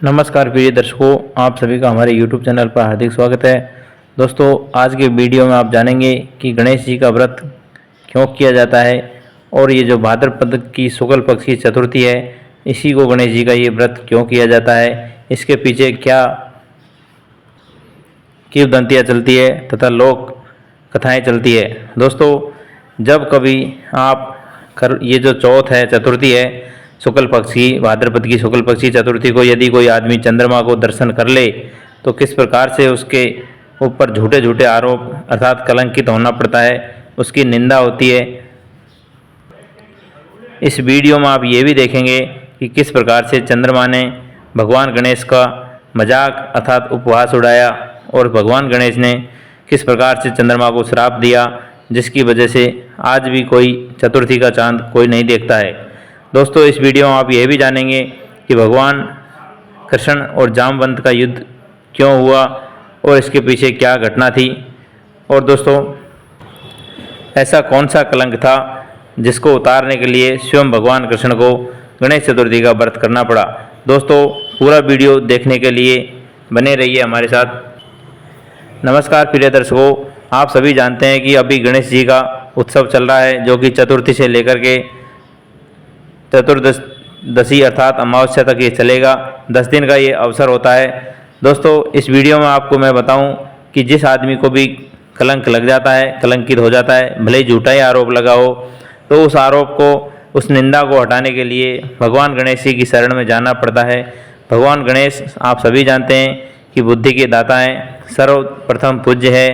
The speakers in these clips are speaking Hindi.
नमस्कार प्रिय दर्शकों, आप सभी का हमारे YouTube चैनल पर हार्दिक स्वागत है। दोस्तों, आज के वीडियो में आप जानेंगे कि गणेश जी का व्रत क्यों किया जाता है और ये जो भाद्रपद की शुक्ल पक्ष की चतुर्थी है, इसी को गणेश जी का ये व्रत क्यों किया जाता है, इसके पीछे क्या किंवदंतियाँ चलती है तथा लोक कथाएँ चलती है। दोस्तों, जब कभी आप ये जो चौथ है, चतुर्थी है शुक्ल पक्ष की, भाद्रपद की शुक्ल पक्ष की चतुर्थी को यदि कोई आदमी चंद्रमा को दर्शन कर ले तो किस प्रकार से उसके ऊपर झूठे झूठे आरोप अर्थात कलंकित होना पड़ता है, उसकी निंदा होती है। इस वीडियो में आप ये भी देखेंगे कि किस प्रकार से चंद्रमा ने भगवान गणेश का मजाक अर्थात उपहास उड़ाया और भगवान गणेश ने किस प्रकार से चंद्रमा को श्राप दिया, जिसकी वजह से आज भी कोई चतुर्थी का चांद कोई नहीं देखता है। दोस्तों, इस वीडियो में आप यह भी जानेंगे कि भगवान कृष्ण और जामवंत का युद्ध क्यों हुआ और इसके पीछे क्या घटना थी, और दोस्तों ऐसा कौन सा कलंक था जिसको उतारने के लिए स्वयं भगवान कृष्ण को गणेश चतुर्थी का व्रत करना पड़ा। दोस्तों, पूरा वीडियो देखने के लिए बने रहिए हमारे साथ। नमस्कार प्रिय दर्शकों, आप सभी जानते हैं कि अभी गणेश जी का उत्सव चल रहा है, जो कि चतुर्थी से लेकर के चतुर्दशी अर्थात अमावस्या तक ये चलेगा। 10 दिन का ये अवसर होता है। दोस्तों, इस वीडियो में आपको मैं बताऊं कि जिस आदमी को भी कलंक लग जाता है, कलंकित हो जाता है, भले ही झूठा ही आरोप लगा हो, तो उस आरोप को, उस निंदा को हटाने के लिए भगवान गणेश जी की शरण में जाना पड़ता है। भगवान गणेश आप सभी जानते हैं कि बुद्धि के दाता हैं, सर्वप्रथम पूज्य है।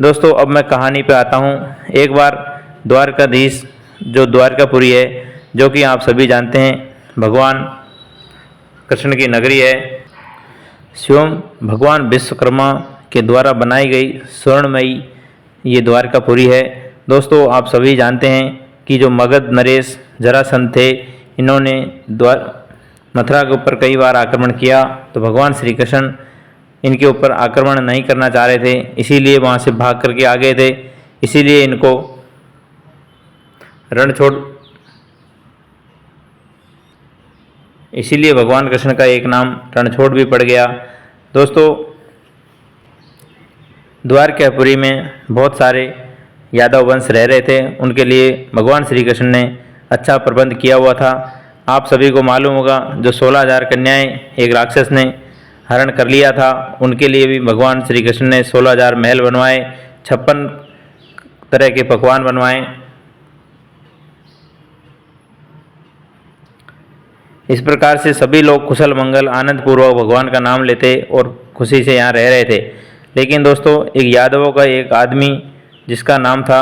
दोस्तों, अब मैं कहानी पे आता हूँ। एक बार द्वारकाधीश जो द्वारकापुरी है, जो कि आप सभी जानते हैं भगवान कृष्ण की नगरी है, स्वयं भगवान विश्वकर्मा के द्वारा बनाई गई स्वर्णमयी ये द्वारकापुरी है। दोस्तों, आप सभी जानते हैं कि जो मगध नरेश जरासंध थे, इन्होंने मथुरा के ऊपर कई बार आक्रमण किया, तो भगवान श्री कृष्ण इनके ऊपर आक्रमण नहीं करना चाह रहे थे, इसीलिए वहाँ से भाग करके आ गए थे। इसीलिए इनको इसीलिए भगवान कृष्ण का एक नाम रणछोड़ भी पड़ गया। दोस्तों, द्वारकापुरी में बहुत सारे यादव वंश रह रहे थे, उनके लिए भगवान श्री कृष्ण ने अच्छा प्रबंध किया हुआ था। आप सभी को मालूम होगा, जो 16,000 कन्याएं एक राक्षस ने हरण कर लिया था, उनके लिए भी भगवान श्री कृष्ण ने 16,000 महल बनवाए, 56 तरह के पकवान बनवाए। इस प्रकार से सभी लोग कुशल मंगल आनंद पूर्वक भगवान का नाम लेते और खुशी से यहाँ रह रहे थे। लेकिन दोस्तों, एक यादवों का एक आदमी जिसका नाम था,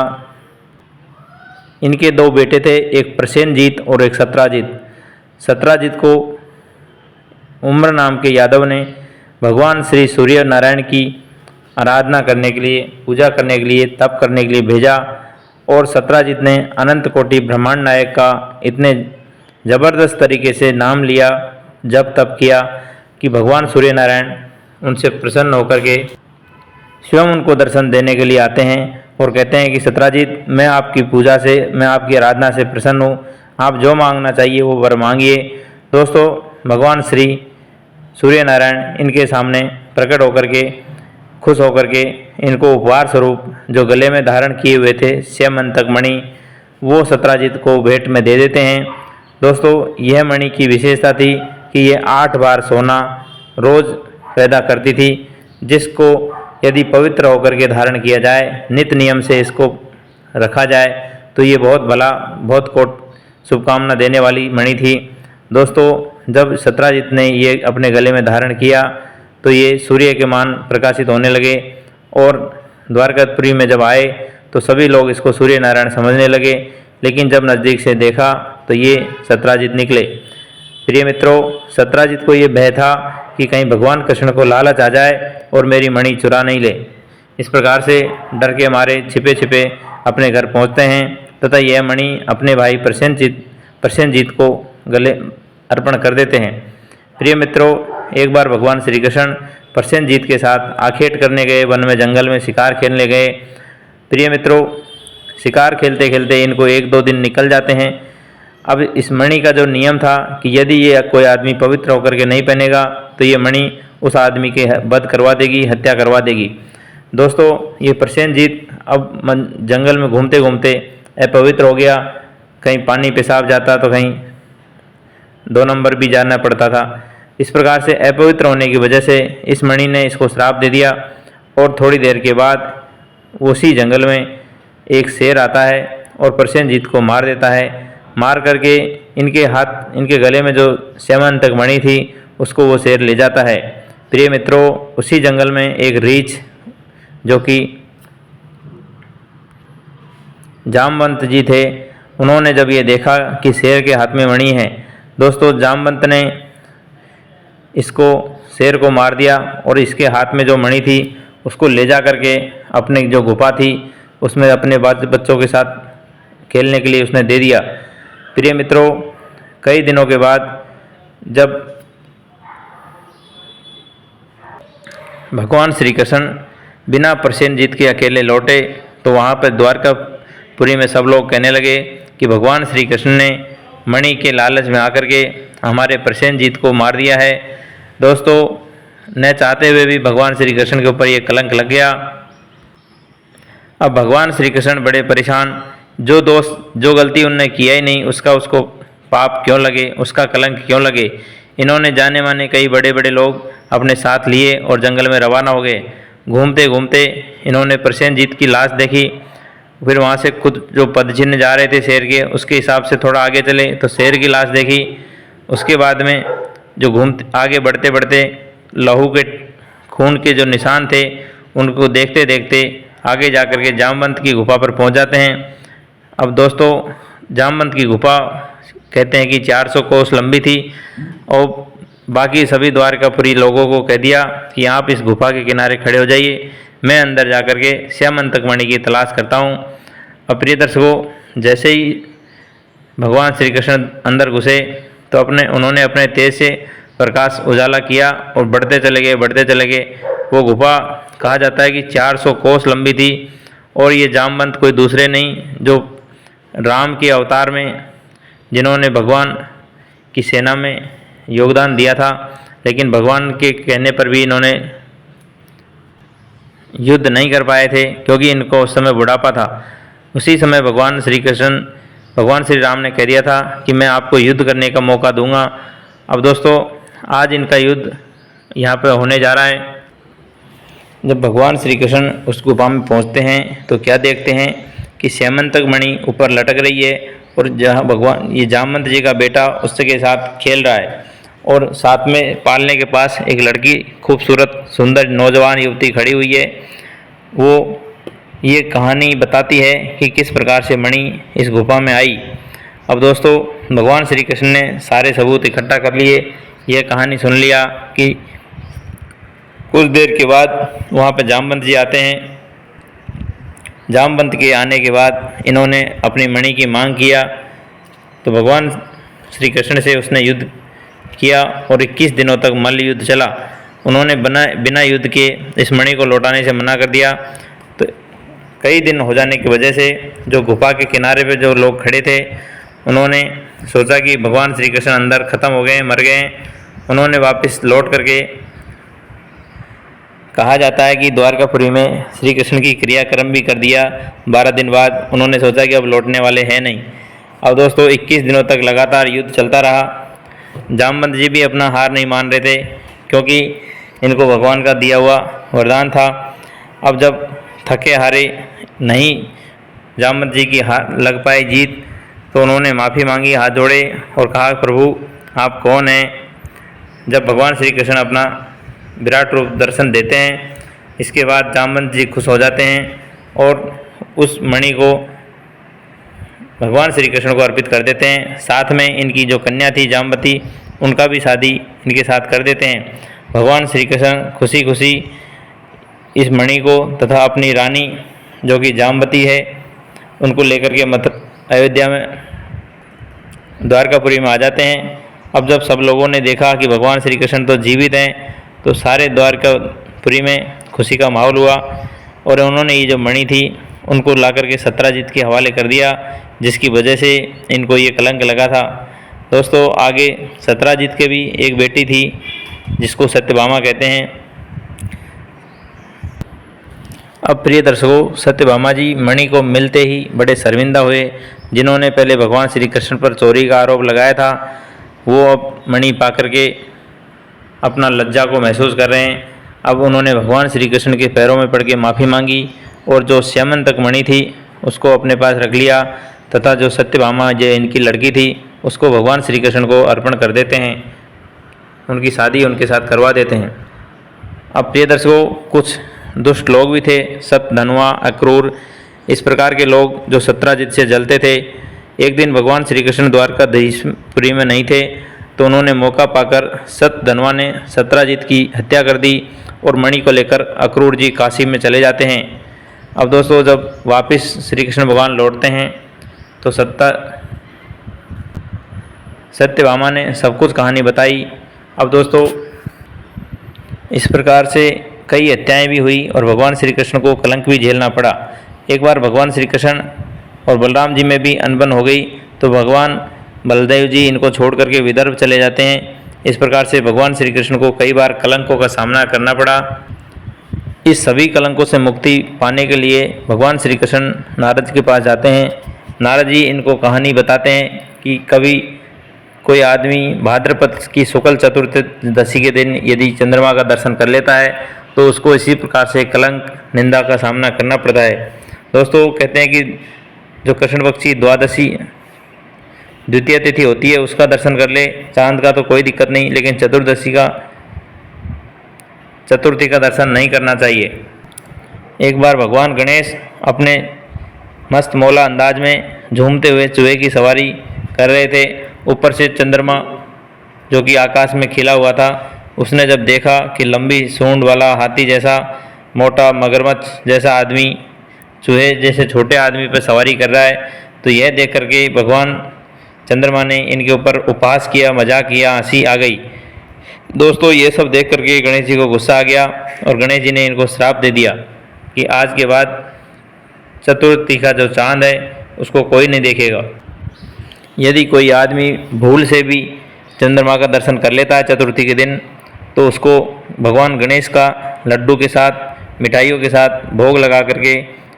इनके 2 बेटे थे, एक प्रसेनजीत और एक सत्राजित। सत्राजित को उम्र नाम के यादव ने भगवान श्री सूर्य नारायण की आराधना करने के लिए, पूजा करने के लिए, तप करने के लिए भेजा, और सत्राजित ने अनंत कोटि ब्रह्मांड नायक का इतने ज़बरदस्त तरीके से नाम लिया, जब तप किया कि भगवान सूर्य नारायण उनसे प्रसन्न होकर के स्वयं उनको दर्शन देने के लिए आते हैं और कहते हैं कि सत्राजित, मैं आपकी पूजा से, मैं आपकी आराधना से प्रसन्न हूँ, आप जो मांगना चाहिए वो वर मांगिए। दोस्तों, भगवान श्री सूर्य नारायण इनके सामने प्रकट होकर के, खुश होकर के इनको उपहार स्वरूप जो गले में धारण किए हुए थे स्यमंतक मणि, वो सत्राजित को भेंट में दे देते हैं। दोस्तों, यह मणि की विशेषता थी कि ये 8 बार सोना रोज़ पैदा करती थी, जिसको यदि पवित्र होकर के धारण किया जाए, नित्य नियम से इसको रखा जाए, तो ये बहुत भला, बहुत कोट शुभकामना देने वाली मणि थी। दोस्तों, जब सत्राजित ने ये अपने गले में धारण किया तो ये सूर्य के मान प्रकाशित होने लगे, और द्वारकापुरी में जब आए तो सभी लोग इसको सूर्य नारायण समझने लगे। लेकिन जब नज़दीक से देखा तो ये सत्राजित निकले। प्रिय मित्रों, सत्राजित को ये भय था कि कहीं भगवान कृष्ण को लालच आ जाए और मेरी मणि चुरा नहीं ले। इस प्रकार से डर के मारे छिपे छिपे अपने घर पहुंचते हैं तथा यह मणि अपने भाई प्रसेनजीत को गले अर्पण कर देते हैं। प्रिय मित्रों, एक बार भगवान श्री कृष्ण प्रसेनजीत के साथ आखेट करने गए, वन में जंगल में शिकार खेलने गए। प्रिय मित्रों, शिकार खेलते खेलते इनको 1-2 दिन निकल जाते हैं। अब इस मणि का जो नियम था कि यदि ये कोई आदमी पवित्र होकर के नहीं पहनेगा तो ये मणि उस आदमी के वध करवा देगी, हत्या करवा देगी। दोस्तों ये प्रसेनजीत अब जंगल में घूमते घूमते अपवित्र हो गया। कहीं पानी पेशाब जाता तो कहीं 2 नंबर भी जाना पड़ता था। इस प्रकार से अपवित्र होने की वजह से इस मणि ने इसको श्राप दे दिया। और थोड़ी देर के बाद उसी जंगल में एक शेर आता है और प्रसेनजीत को मार देता है। मार करके इनके गले में जो स्यमंतक मणि थी उसको वो शेर ले जाता है। प्रिय मित्रों, उसी जंगल में एक रीछ जो कि जामवंत जी थे, उन्होंने जब ये देखा कि शेर के हाथ में मणि है, दोस्तों जामवंत ने इसको शेर को मार दिया और इसके हाथ में जो मणि थी उसको ले जा करके अपने जो गुफा थी उसमें अपने बच्चों के साथ खेलने के लिए उसने दे दिया। प्रिय मित्रों, कई दिनों के बाद जब भगवान श्री कृष्ण बिना प्रसेनजीत के अकेले लौटे तो वहाँ पर द्वारकापुरी में सब लोग कहने लगे कि भगवान श्री कृष्ण ने मणि के लालच में आकर के हमारे प्रसेनजीत को मार दिया है। दोस्तों, न चाहते हुए भी भगवान श्री कृष्ण के ऊपर ये कलंक लग गया। अब भगवान श्री कृष्ण बड़े परेशान, जो दोष जो गलती उनने किया ही नहीं उसको पाप क्यों लगे, उसका कलंक क्यों लगे। इन्होंने जाने माने कई बड़े बड़े लोग अपने साथ लिए और जंगल में रवाना हो गए। घूमते घूमते इन्होंने प्रसेनजीत की लाश देखी। फिर वहाँ से खुद जो पदचिन्ह जा रहे थे शेर के, उसके हिसाब से थोड़ा आगे चले तो शेर की लाश देखी। उसके बाद में जो आगे बढ़ते बढ़ते लहू के खून के जो निशान थे उनको देखते देखते आगे जा कर के जामवंत की गुफा पर पहुंच जाते हैं। अब दोस्तों, जामवंत की गुफा कहते हैं कि 400 कोस लंबी थी और बाकी सभी द्वारकापुरी लोगों को कह दिया कि आप इस गुफा के किनारे खड़े हो जाइए, मैं अंदर जा कर के स्यमंतक मणि की तलाश करता हूँ। अब प्रिय दर्शकों, जैसे ही भगवान श्री कृष्ण अंदर घुसे तो उन्होंने अपने तेज से प्रकाश उजाला किया और बढ़ते चले गए। वो गुफा कहा जाता है कि 400 कोस लंबी थी और ये जामवंत कोई दूसरे नहीं, जो राम के अवतार में जिन्होंने भगवान की सेना में योगदान दिया था, लेकिन भगवान के कहने पर भी इन्होंने युद्ध नहीं कर पाए थे क्योंकि इनको उस समय बुढ़ापा था। उसी समय भगवान श्री राम ने कह दिया था कि मैं आपको युद्ध करने का मौका दूंगा। अब दोस्तों, आज इनका युद्ध यहाँ पर होने जा रहा है। जब भगवान श्री कृष्ण उस गुफा में पहुँचते हैं तो क्या देखते हैं कि स्यमंतक मणि ऊपर लटक रही है और जहाँ भगवान ये जामवंत जी का बेटा उसके साथ खेल रहा है और साथ में पालने के पास एक लड़की खूबसूरत सुंदर नौजवान युवती खड़ी हुई है। वो ये कहानी बताती है कि किस प्रकार से मणि इस गुफा में आई। अब दोस्तों, भगवान श्री कृष्ण ने सारे सबूत इकट्ठा कर लिए, यह कहानी सुन लिया कि कुछ देर के बाद वहाँ पर जामवंत जी आते हैं। जामवंत के आने के बाद इन्होंने अपनी मणि की मांग किया तो भगवान श्री कृष्ण से उसने युद्ध किया और 21 दिनों तक मल्ल युद्ध चला। उन्होंने बिना युद्ध के इस मणि को लौटाने से मना कर दिया। तो कई दिन हो जाने की वजह से जो गुफा के किनारे पे जो लोग खड़े थे उन्होंने सोचा कि भगवान श्री कृष्ण अंदर ख़त्म हो गए, मर गए। उन्होंने वापस लौट करके, कहा जाता है कि द्वारकापुरी में श्री कृष्ण की क्रियाक्रम भी कर दिया। 12 दिन बाद उन्होंने सोचा कि अब लौटने वाले हैं नहीं। अब दोस्तों, 21 दिनों तक लगातार युद्ध चलता रहा। जामवंत जी भी अपना हार नहीं मान रहे थे क्योंकि इनको भगवान का दिया हुआ वरदान था। अब जब थके हारे नहीं जामवंत जी की लग पाई जीत तो उन्होंने माफ़ी मांगी, हाथ जोड़े और कहा, प्रभु आप कौन हैं। जब भगवान श्री कृष्ण अपना विराट रूप दर्शन देते हैं, इसके बाद जामवंत जी खुश हो जाते हैं और उस मणि को भगवान श्री कृष्ण को अर्पित कर देते हैं। साथ में इनकी जो कन्या थी जामवती, उनका भी शादी इनके साथ कर देते हैं। भगवान श्री कृष्ण खुशी खुशी इस मणि को तथा अपनी रानी जो कि जामवती है उनको लेकर के अयोध्या में द्वारकापुरी में आ जाते हैं। अब जब सब लोगों ने देखा कि भगवान श्री कृष्ण तो जीवित हैं तो सारे द्वारकापुरी में खुशी का माहौल हुआ और उन्होंने ये जो मणि थी उनको ला करके सत्राजित के हवाले कर दिया जिसकी वजह से इनको ये कलंक लगा था। दोस्तों आगे सत्राजित के भी एक बेटी थी जिसको सत्यभामा कहते हैं। अब प्रिय दर्शकों, सत्यभामा जी मणि को मिलते ही बड़े शर्मिंदा हुए। जिन्होंने पहले भगवान श्री कृष्ण पर चोरी का आरोप लगाया था, वो अब मणि पा करके अपना लज्जा को महसूस कर रहे हैं। अब उन्होंने भगवान श्री कृष्ण के पैरों में पड़ के माफ़ी मांगी और जो स्यमंतक मणि थी उसको अपने पास रख लिया तथा जो सत्यभामा जो इनकी लड़की थी उसको भगवान श्री कृष्ण को अर्पण कर देते हैं, उनकी शादी उनके साथ करवा देते हैं। अब प्रिय दर्शकों, कुछ दुष्ट लोग भी थे, सत, धनवा, अक्रूर, इस प्रकार के लोग जो सत्राजित से जलते थे। एक दिन भगवान श्री कृष्ण द्वारकाधीशपुरी में नहीं थे तो उन्होंने मौका पाकर सत, धनवा ने सत्राजित की हत्या कर दी और मणि को लेकर अक्रूर जी काशी में चले जाते हैं। अब दोस्तों जब वापस श्री कृष्ण भगवान लौटते हैं तो सत्यभामा ने सब कुछ कहानी बताई। अब दोस्तों इस प्रकार से कई हत्याएं भी हुई और भगवान श्री कृष्ण को कलंक भी झेलना पड़ा। एक बार भगवान श्री कृष्ण और बलराम जी में भी अनबन हो गई तो भगवान बलदेव जी इनको छोड़ करके विदर्भ चले जाते हैं। इस प्रकार से भगवान श्री कृष्ण को कई बार कलंकों का सामना करना पड़ा। इस सभी कलंकों से मुक्ति पाने के लिए भगवान श्री कृष्ण नारद के पास जाते हैं। नारद जी इनको कहानी बताते हैं कि कभी कोई आदमी भाद्रपद की शुक्ल चतुर्दशी के दिन यदि चंद्रमा का दर्शन कर लेता है तो उसको इसी प्रकार से कलंक, निंदा का सामना करना पड़ता है। दोस्तों कहते हैं कि जो कृष्ण पक्ष की द्वादशी द्वितीय तिथि होती है उसका दर्शन कर ले, चांद का तो कोई दिक्कत नहीं, लेकिन चतुर्थी का दर्शन नहीं करना चाहिए। एक बार भगवान गणेश अपने मस्त मौला अंदाज में झूमते हुए चूहे की सवारी कर रहे थे। ऊपर से चंद्रमा जो कि आकाश में खिला हुआ था, उसने जब देखा कि लंबी सूंड वाला हाथी जैसा मोटा मगरमच्छ जैसा आदमी चूहे जैसे छोटे आदमी पर सवारी कर रहा है, तो यह देख करके भगवान चंद्रमा ने इनके ऊपर उपहास किया, मजाक किया, हंसी आ गई। दोस्तों ये सब देख करके गणेश जी को गुस्सा आ गया और गणेश जी ने इनको श्राप दे दिया कि आज के बाद चतुर्थी का जो चांद है उसको कोई नहीं देखेगा। यदि कोई आदमी भूल से भी चंद्रमा का दर्शन कर लेता है चतुर्थी के दिन तो उसको भगवान गणेश का लड्डू के साथ, मिठाइयों के साथ भोग लगा करके,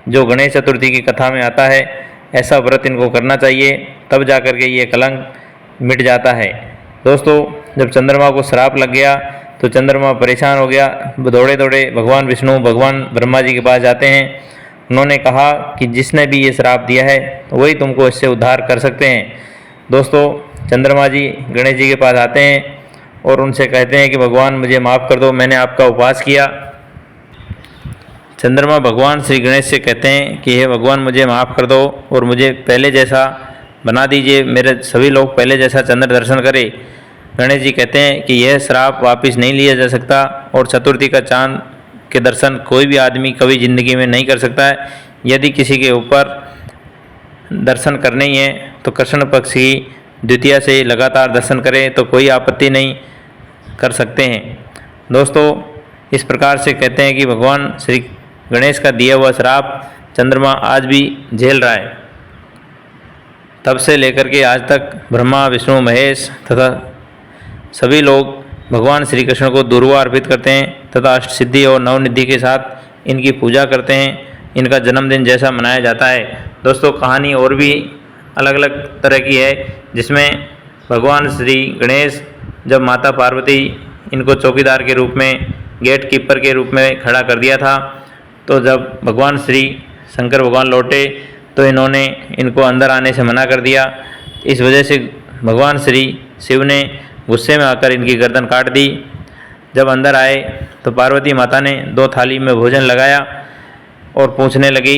जो गणेश चतुर्थी की कथा में आता है, ऐसा व्रत इनको करना चाहिए, तब जा कर के ये कलंक मिट जाता है। दोस्तों जब चंद्रमा को श्राप लग गया तो चंद्रमा परेशान हो गया, दौड़े दौड़े भगवान विष्णु, भगवान ब्रह्मा जी के पास जाते हैं। उन्होंने कहा कि जिसने भी ये श्राप दिया है वही तुमको इससे उद्धार कर सकते हैं। दोस्तों चंद्रमा जी गणेश जी के पास आते हैं और उनसे कहते हैं कि भगवान मुझे माफ़ कर दो, मैंने आपका उपवास किया। चंद्रमा भगवान श्री गणेश से कहते हैं कि हे भगवान मुझे माफ़ कर दो और मुझे पहले जैसा बना दीजिए, मेरे सभी लोग पहले जैसा चंद्र दर्शन करें। गणेश जी कहते हैं कि यह श्राप वापस नहीं लिया जा सकता और चतुर्थी का चांद के दर्शन कोई भी आदमी कभी ज़िंदगी में नहीं कर सकता है। यदि किसी के ऊपर दर्शन करने ही है तो कृष्ण पक्ष की द्वितीया से लगातार दर्शन करें तो कोई आपत्ति नहीं कर सकते हैं। दोस्तों इस प्रकार से कहते हैं कि भगवान श्री गणेश का दिया हुआ श्राप चंद्रमा आज भी झेल रहा है। तब से लेकर के आज तक ब्रह्मा, विष्णु, महेश तथा सभी लोग भगवान श्री कृष्ण को दुर्वा अर्पित करते हैं तथा अष्ट सिद्धि और नवनिधि के साथ इनकी पूजा करते हैं। इनका जन्मदिन जैसा मनाया जाता है। दोस्तों कहानी और भी अलग अलग तरह की है, जिसमें भगवान श्री गणेश जब माता पार्वती इनको चौकीदार के रूप में, गेट कीपर के रूप में खड़ा कर दिया था, तो जब भगवान श्री शंकर भगवान लौटे तो इन्होंने इनको अंदर आने से मना कर दिया। इस वजह से भगवान श्री शिव ने गुस्से में आकर इनकी गर्दन काट दी। जब अंदर आए तो पार्वती माता ने 2 थाली में भोजन लगाया और पूछने लगी।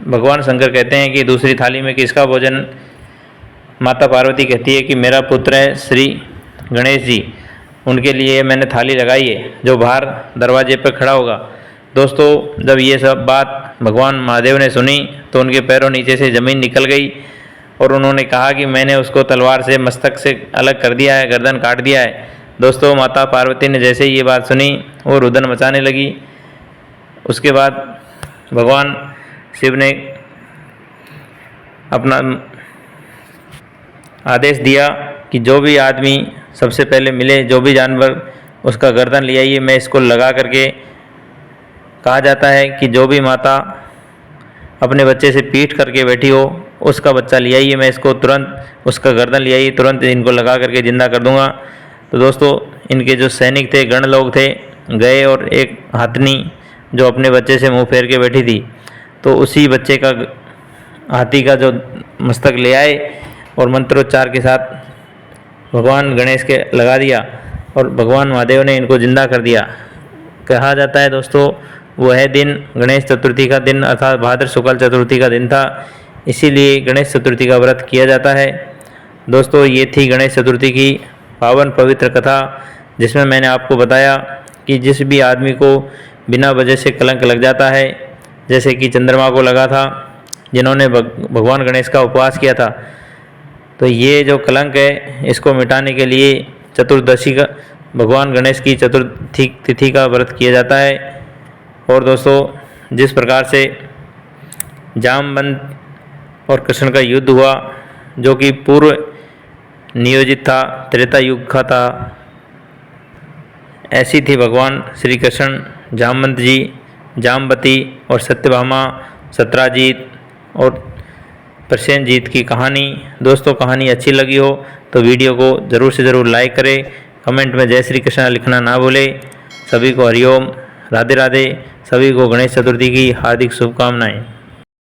भगवान शंकर कहते हैं कि दूसरी थाली में किसका भोजन? माता पार्वती कहती है कि मेरा पुत्र है श्री गणेश जी, उनके लिए मैंने थाली लगाई है, जो बाहर दरवाजे पर खड़ा होगा। दोस्तों जब ये सब बात भगवान महादेव ने सुनी तो उनके पैरों नीचे से ज़मीन निकल गई और उन्होंने कहा कि मैंने उसको तलवार से मस्तक से अलग कर दिया है, गर्दन काट दिया है। दोस्तों माता पार्वती ने जैसे ही ये बात सुनी वो रुदन मचाने लगी। उसके बाद भगवान शिव ने अपना आदेश दिया कि जो भी आदमी सबसे पहले मिले, जो भी जानवर, उसका गर्दन ले आइए, मैं इसको लगा करके, कहा जाता है कि जो भी माता अपने बच्चे से पीठ करके बैठी हो उसका बच्चा ले आइए, मैं इसको तुरंत, उसका गर्दन ले आइए, तुरंत इनको लगा करके ज़िंदा कर दूंगा। तो दोस्तों, इनके जो सैनिक थे, गण लोग थे, गए और एक हाथनी जो अपने बच्चे से मुंह फेर के बैठी थी, तो उसी बच्चे का, हाथी का जो मस्तक ले आए और मंत्रोच्चार के साथ भगवान गणेश के लगा दिया और भगवान महादेव ने इनको जिंदा कर दिया। कहा जाता है दोस्तों, वह दिन गणेश चतुर्थी का दिन अर्थात भाद्र शुक्ल चतुर्थी का दिन था, इसीलिए गणेश चतुर्थी का व्रत किया जाता है। दोस्तों, ये थी गणेश चतुर्थी की पावन पवित्र कथा, जिसमें मैंने आपको बताया कि जिस भी आदमी को बिना वजह से कलंक लग जाता है, जैसे कि चंद्रमा को लगा था, जिन्होंने भगवान गणेश का उपवास किया था, तो ये जो कलंक है इसको मिटाने के लिए चतुर्दशी का, भगवान गणेश की चतुर्थी तिथि का व्रत किया जाता है। और दोस्तों, जिस प्रकार से जामवंत और कृष्ण का युद्ध हुआ, जो कि पूर्व नियोजित था, त्रेता युग का था, ऐसी थी भगवान श्री कृष्ण, जामवंत जी, जामवती और सत्यभामा, सत्राजीत और प्रसेनजीत की कहानी। दोस्तों, कहानी अच्छी लगी हो तो वीडियो को ज़रूर से ज़रूर लाइक करें, कमेंट में जय श्री कृष्ण लिखना ना भूलें। सभी को हरिओम, राधे राधे, सभी को गणेश चतुर्थी की हार्दिक शुभकामनाएं।